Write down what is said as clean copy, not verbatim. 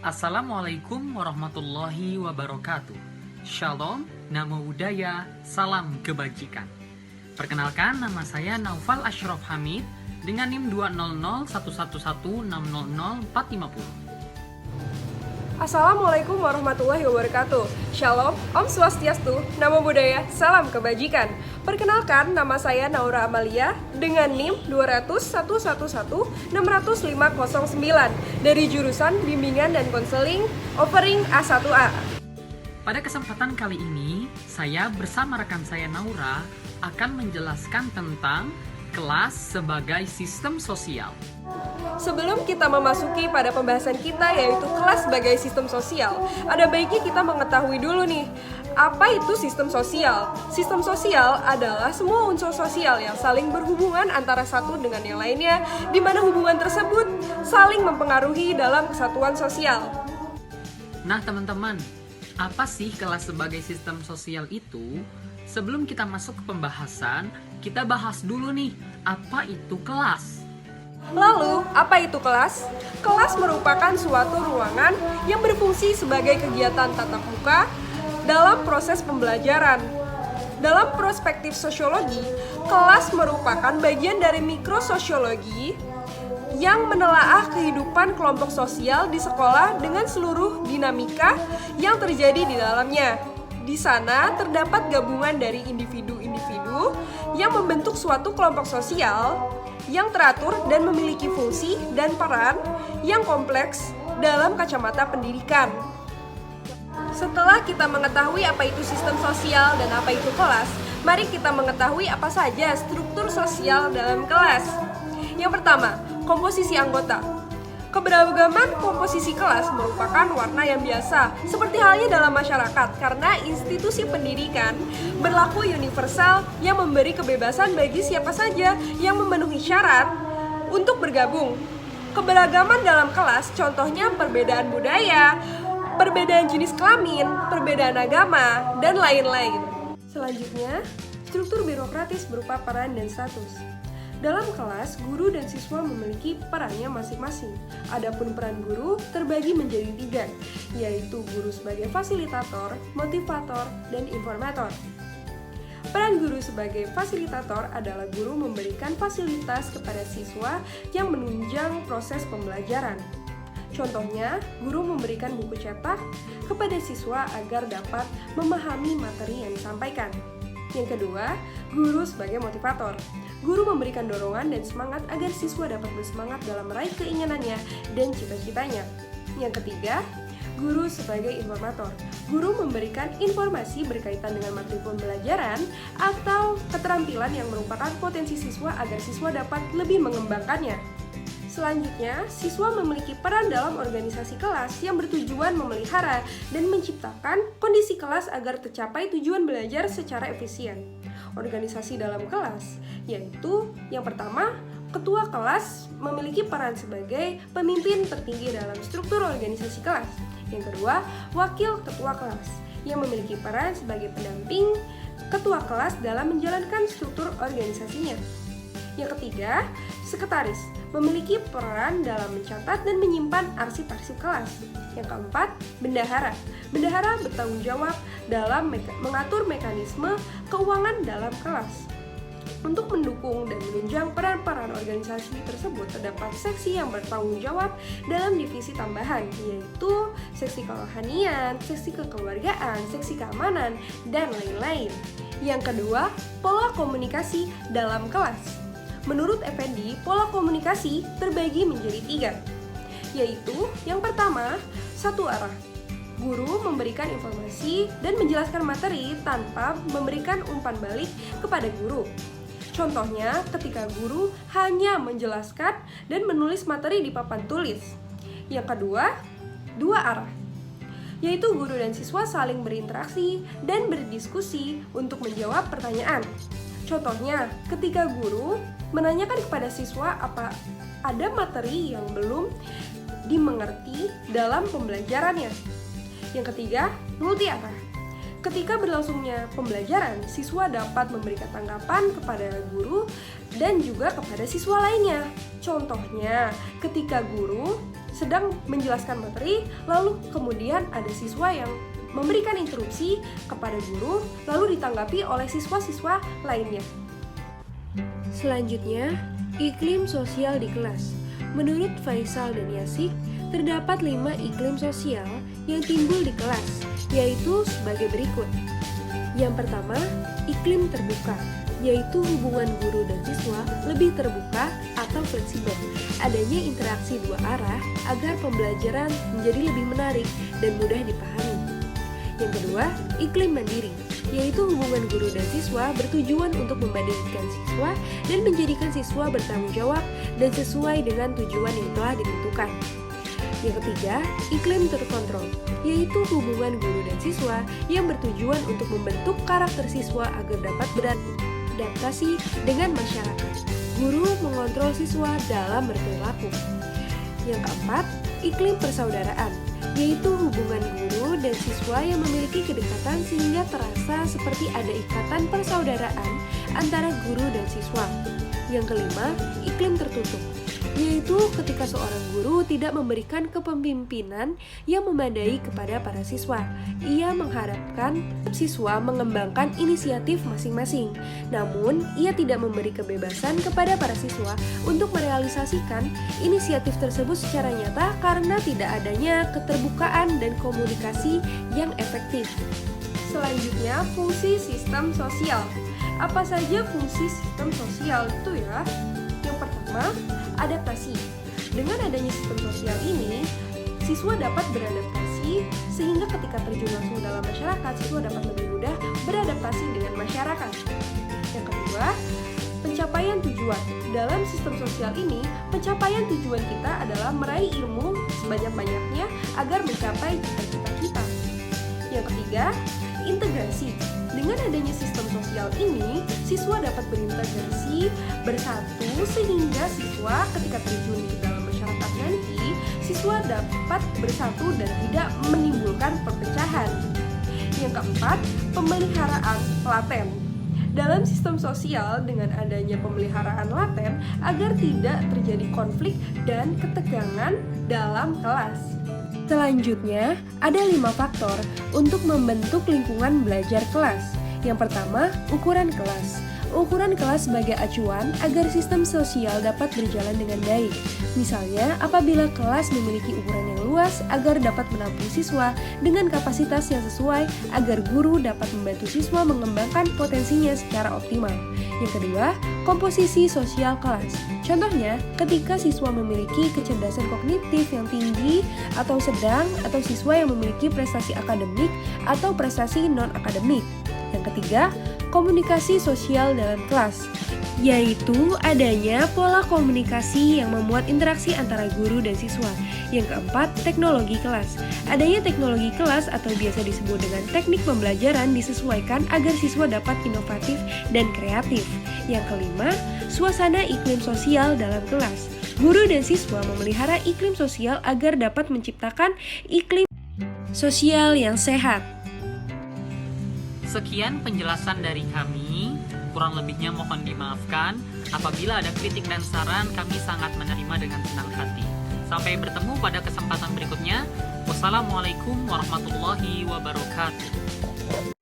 Assalamualaikum warahmatullahi wabarakatuh. Shalom, namo buddhaya, salam kebajikan. Perkenalkan, nama saya Naufal Ashraf Hamid dengan NIM 20011160450. Assalamualaikum warahmatullahi wabarakatuh. Shalom, Om Swastiastu, Namo Buddhaya, Salam Kebajikan. Perkenalkan, nama saya Naura Amalia dengan NIM 20011160509 dari jurusan Bimbingan dan Konseling Offering A1A. Pada kesempatan kali ini, saya bersama rekan saya Naura akan menjelaskan tentang kelas sebagai sistem sosial. Sebelum kita memasuki pada pembahasan kita yaitu kelas sebagai sistem sosial, ada baiknya kita mengetahui dulu nih, apa itu sistem sosial? Sistem sosial adalah semua unsur sosial yang saling berhubungan antara satu dengan yang lainnya, di mana hubungan tersebut saling mempengaruhi dalam kesatuan sosial. Nah teman-teman, apa sih kelas sebagai sistem sosial itu? Sebelum kita masuk ke pembahasan, kita bahas dulu nih, apa itu kelas? Lalu, apa itu kelas? Kelas merupakan suatu ruangan yang berfungsi sebagai kegiatan tatap muka dalam proses pembelajaran. Dalam perspektif sosiologi, kelas merupakan bagian dari mikrososiologi yang menelaah kehidupan kelompok sosial di sekolah dengan seluruh dinamika yang terjadi di dalamnya. Di sana terdapat gabungan dari individu-individu yang membentuk suatu kelompok sosial yang teratur dan memiliki fungsi dan peran yang kompleks dalam kacamata pendidikan. Setelah kita mengetahui apa itu sistem sosial dan apa itu kelas, mari kita mengetahui apa saja struktur sosial dalam kelas. Yang pertama, komposisi anggota. Keberagaman komposisi kelas merupakan warna yang biasa, seperti halnya dalam masyarakat, karena institusi pendidikan berlaku universal yang memberi kebebasan bagi siapa saja yang memenuhi syarat untuk bergabung. Keberagaman dalam kelas, contohnya perbedaan budaya, perbedaan jenis kelamin, perbedaan agama, dan lain-lain. Selanjutnya, struktur birokratis berupa peran dan status. Dalam kelas, guru dan siswa memiliki perannya masing-masing. Adapun peran guru terbagi menjadi 3, yaitu guru sebagai fasilitator, motivator, dan informator. Peran guru sebagai fasilitator adalah guru memberikan fasilitas kepada siswa yang menunjang proses pembelajaran. Contohnya, guru memberikan buku cetak kepada siswa agar dapat memahami materi yang disampaikan. Yang kedua, guru sebagai motivator. Guru memberikan dorongan dan semangat agar siswa dapat bersemangat dalam meraih keinginannya dan cita-citanya. Yang ketiga, guru sebagai informator. Guru memberikan informasi berkaitan dengan materi pembelajaran atau keterampilan yang merupakan potensi siswa agar siswa dapat lebih mengembangkannya. Selanjutnya, siswa memiliki peran dalam organisasi kelas yang bertujuan memelihara dan menciptakan kondisi kelas agar tercapai tujuan belajar secara efisien. Organisasi dalam kelas, yaitu yang pertama, ketua kelas memiliki peran sebagai pemimpin tertinggi dalam struktur organisasi kelas. Yang kedua, wakil ketua kelas yang memiliki peran sebagai pendamping ketua kelas dalam menjalankan struktur organisasinya. Yang ketiga, sekretaris memiliki peran dalam mencatat dan menyimpan arsip-arsip kelas. Yang keempat, bendahara. Bendahara bertanggung jawab dalam mengatur mekanisme keuangan dalam kelas. Untuk mendukung dan menunjang peran-peran organisasi tersebut, terdapat seksi yang bertanggung jawab dalam divisi tambahan, yaitu seksi kerohanian, seksi kekeluargaan, seksi keamanan, dan lain-lain. Yang kedua, pola komunikasi dalam kelas. Menurut Effendi, pola komunikasi terbagi menjadi 3, yaitu yang pertama, satu arah. Guru memberikan informasi dan menjelaskan materi tanpa memberikan umpan balik kepada guru. Contohnya, ketika guru hanya menjelaskan dan menulis materi di papan tulis. Yang kedua, dua arah, yaitu guru dan siswa saling berinteraksi dan berdiskusi untuk menjawab pertanyaan. Contohnya, ketika guru menanyakan kepada siswa apa ada materi yang belum dimengerti dalam pembelajarannya. Yang ketiga, multi arah. Ketika berlangsungnya pembelajaran, siswa dapat memberikan tanggapan kepada guru dan juga kepada siswa lainnya. Contohnya, ketika guru sedang menjelaskan materi, lalu kemudian ada siswa yang memberikan interupsi kepada guru, lalu ditanggapi oleh siswa-siswa lainnya. Selanjutnya, iklim sosial di kelas. Menurut Faisal dan Yasik, terdapat 5 iklim sosial yang timbul di kelas, yaitu sebagai berikut. Yang pertama, iklim terbuka, yaitu hubungan guru dan siswa lebih terbuka atau fleksibel. Adanya interaksi dua arah agar pembelajaran menjadi lebih menarik dan mudah dipahami. Yang kedua, iklim mandiri, yaitu hubungan guru dan siswa bertujuan untuk membandingkan siswa dan menjadikan siswa bertanggung jawab dan sesuai dengan tujuan yang telah ditentukan. Yang ketiga, iklim terkontrol, yaitu hubungan guru dan siswa yang bertujuan untuk membentuk karakter siswa agar dapat beradaptasi dengan masyarakat. Guru mengontrol siswa dalam berperilaku. Yang keempat, iklim persaudaraan, yaitu hubungan guru dan siswa yang memiliki kedekatan sehingga terasa seperti ada ikatan persaudaraan antara guru dan siswa. Yang kelima, iklim tertutup, yaitu ketika seorang guru tidak memberikan kepemimpinan yang memadai kepada para siswa. Ia mengharapkan siswa mengembangkan inisiatif masing-masing, namun ia tidak memberi kebebasan kepada para siswa untuk merealisasikan inisiatif tersebut secara nyata karena tidak adanya keterbukaan dan komunikasi yang efektif. Selanjutnya, fungsi sistem sosial. Apa saja fungsi sistem sosial itu ya? Yang pertama, adaptasi. Dengan adanya sistem sosial ini, siswa dapat beradaptasi sehingga ketika terjun langsung dalam masyarakat, siswa dapat lebih mudah beradaptasi dengan masyarakat. Yang kedua, pencapaian tujuan. Dalam sistem sosial ini, pencapaian tujuan kita adalah meraih ilmu sebanyak-banyaknya agar mencapai cita-cita kita. Yang ketiga, integrasi. Dengan adanya sistem sosial ini, siswa dapat berintegrasi bersatu sehingga siswa ketika terjun ke dalam masyarakat nanti, siswa dapat bersatu dan tidak menimbulkan perpecahan. Yang keempat, pemeliharaan laten. Dalam sistem sosial, dengan adanya pemeliharaan laten agar tidak terjadi konflik dan ketegangan dalam kelas. Selanjutnya, ada 5 faktor untuk membentuk lingkungan belajar kelas. Yang pertama, ukuran kelas. Ukuran kelas sebagai acuan agar sistem sosial dapat berjalan dengan baik. Misalnya, apabila kelas memiliki ukuran yang luas agar dapat menampung siswa dengan kapasitas yang sesuai agar guru dapat membantu siswa mengembangkan potensinya secara optimal. Yang kedua, komposisi sosial kelas. Contohnya, ketika siswa memiliki kecerdasan kognitif yang tinggi atau sedang, atau siswa yang memiliki prestasi akademik atau prestasi non-akademik. Yang ketiga, komunikasi sosial dalam kelas, yaitu adanya pola komunikasi yang memuat interaksi antara guru dan siswa. Yang keempat, teknologi kelas. Adanya teknologi kelas atau biasa disebut dengan teknik pembelajaran disesuaikan agar siswa dapat inovatif dan kreatif. Yang kelima, suasana iklim sosial dalam kelas. Guru dan siswa memelihara iklim sosial agar dapat menciptakan iklim sosial yang sehat. Sekian penjelasan dari kami, kurang lebihnya mohon dimaafkan. Apabila ada kritik dan saran, kami sangat menerima dengan senang hati. Sampai bertemu pada kesempatan berikutnya. Wassalamualaikum warahmatullahi wabarakatuh.